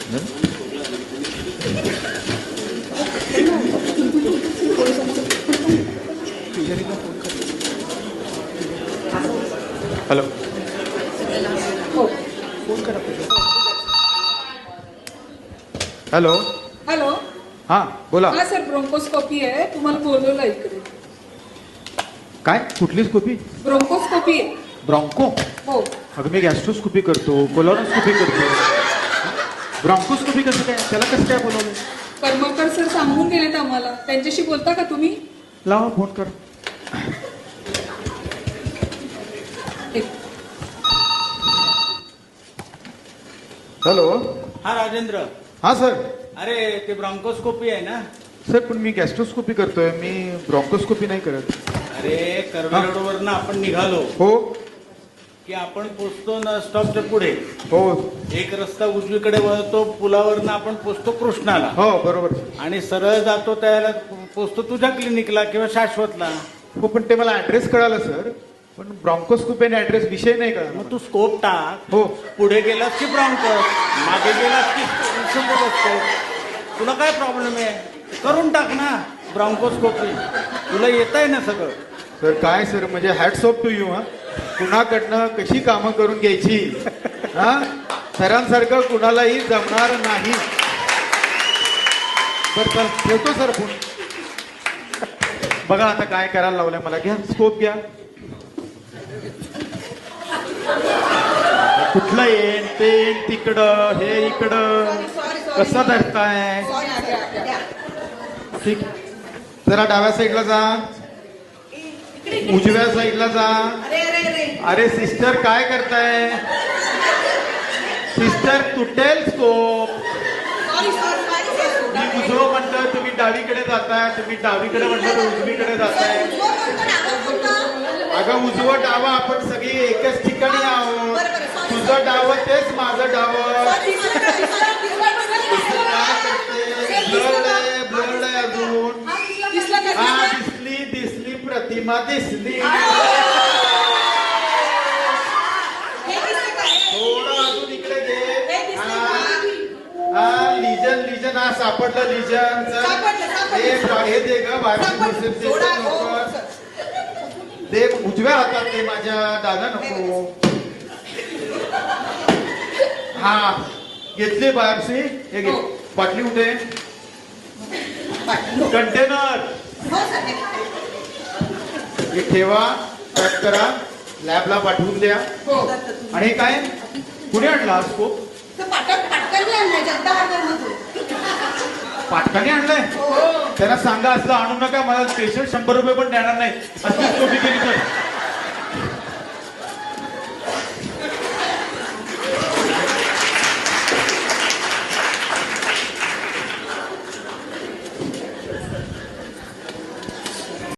Hello. Hello. Hello. हां बोला. हा सर, ब्रोंकोस्कोपी आहे, तुम्हाला बोलवलं इकडे. काय कुठली स्कोपी? ब्रोंकोस्कोपी आहे. ब्रॉन्को? हो. अगं मी गॅस्ट्रोस्कोपी करतो, कोलोनोस्कोपी करतो. ब्रॉन्कोस्कोपी कसं काय? त्याला कसं काय बोलवलं? कर्मकर सर सांगून गेलेत आम्हाला. त्यांच्याशी बोलता का तुम्ही? लावा फोन कर. हॅलो. हा राजेंद्र. हां सर. अरे ते ब्रॉन्कोस्कोपी आहे ना? सर पण मी गॅस्ट्रोस्कोपी करतोय, मी ब्रॉन्कोस्कोपी नाही करत. अरे कर्वे रोडवरनं आपण निघालो हो की आपण पोचतो ना स्टॉपच्या पुढे. हो एक रस्ता उजवीकडे वळतो, पुलावरनं आपण पोचतो कृष्णाला. हो बरोबर. आणि सरळ जातो त्याला पोचतो तुझ्या क्लिनिकला किंवा शाश्वतला. हो पण ते मला ऍड्रेस कळालं सर, पण ब्रॉन्कोस्कोपी आणि ऍड्रेस विषय नाही कळला. मग तू स्कोप टाक. हो पुढे गेलास की ब्रॉन्कोस, मागे गेलास की स्कोप. तुला काय प्रॉब्लेम आहे? करून टाक ना ब्रॉन्कोस्कोपी. तुला येत आहे ना सगळं. सर काय सर, म्हणजे हॅट्स ऑफ टू यू. हा कुणाकडनं कशी कामं करून घ्यायची, हा सरांसारखं कुणालाही जमणार नाही. सर सर ठेवतो सर फोन. बघा आता काय करायला लावलंय मला. घ्या स्कोप घ्या. कुठलं येण ते तिकडं हे इकडं कसं धरताय? ठीक. जरा डाव्या साईडला जा, उजव्या साईडला जा. अरे सिस्टर काय करताय? सिस्टर तुटेल स्कोप. मी उजवं म्हणलं तुम्ही डावीकडे जाताय, तुम्ही डावीकडे म्हणलं तर उजवीकडे जाताय. अगं उजवं डावं आपण सगळी एकच ठिकाणी आहोत. तुझं डावं तेच माझं डावं. ब्लड आहे अजून. हा दिसली दिसली प्रतिमा दिसली. थोडं अजून इकडे घे. हा लिजन लिजन हा सापडलं लिजन. हे दे ग बाहेर दे. उजव्या हातात दे माझ्या. दादा नको. हा घेतली बायोप्सी. हे घे बाटली. कुठे? कंटेनर हे ठेवा, पॅक करा, लॅबला पाठवून द्या. आणि काय कुणी आणला स्कोप? पाटकाने आणलाय? त्यांना सांगा असलं आणू नका, मला स्पेशल 100 रुपये पण देणार नाही. अशी स्कोपी केली तर